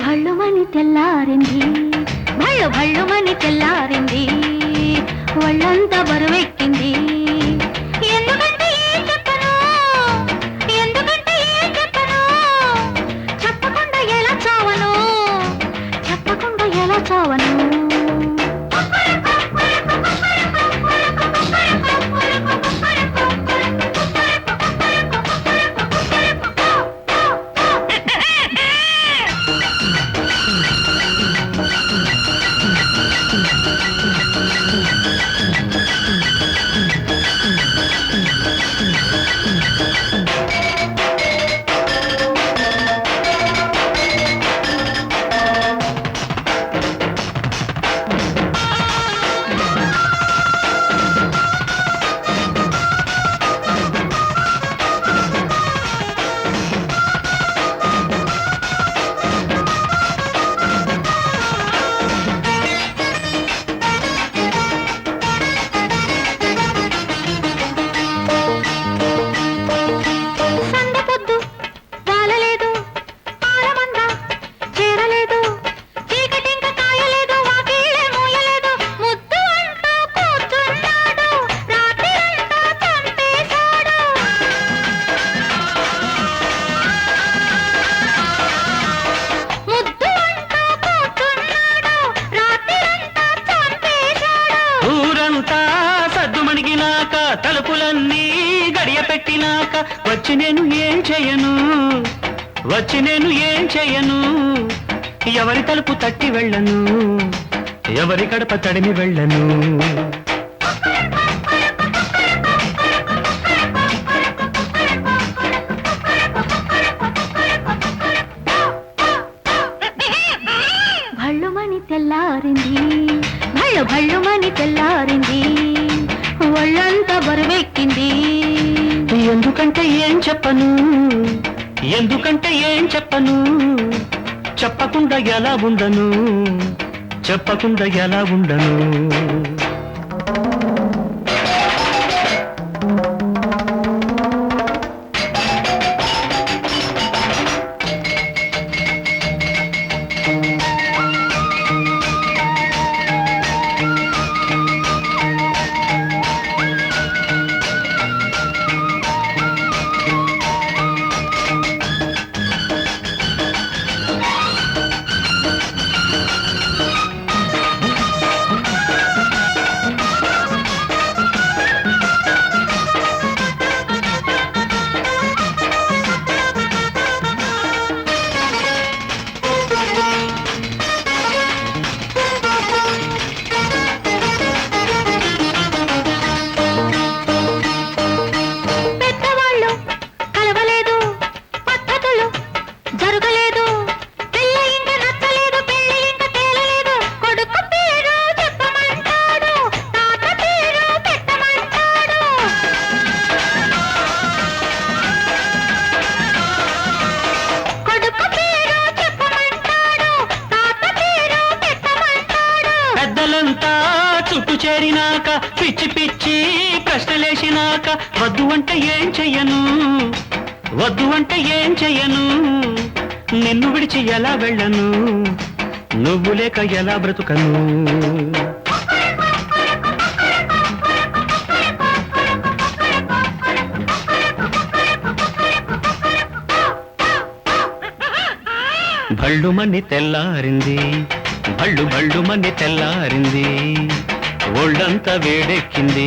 భళ్ళుమని తెల్లారింది, భళ్ళు భళ్ళుమని తెల్లారింది, ఒళ్ళంతా బరువెక్కింది. ఎందుకంటే ఏం చెప్పను, ఎందుకంటే ఏం చెప్పను, చెప్పకుండా ఎలా చావను, చెప్పకుండా ఎలా చావను. తలుపులన్నీ గడియ పెట్టినాక వచ్చి నేను ఏం చేయను, వచ్చి నేను ఏం చేయను. ఎవరి తలుపు తట్టి వెళ్ళను, ఎవరి గడప తడిమి వెళ్ళను. భళ్ళుమని తెల్లారింది, భళ్ళు భళ్ళుమని తెల్లారింది, ఒళ్ళంతా బరువెక్కింది. ఎందుకంటే ఏం చెప్పను, ఎందుకంటే ఏం చెప్పను, చెప్పకుండా ఎలా ఉండను, చెప్పకుండా ఎలా ఉండను. చుట్టూ చేరినాక పిచ్చి పిచ్చి ప్రశ్నలేసినాక వద్దు అంటే ఏం చెయ్యను, వద్దు అంటే ఏం చెయ్యను. నిన్ను విడిచి ఎలా వెళ్ళను, నువ్వు లేక ఎలా బ్రతుకను. భళ్ళుమని తెల్లారింది, భళ్ళు భళ్ళుమని తెల్లారింది, ఒళ్ళంతా వేడెక్కింది.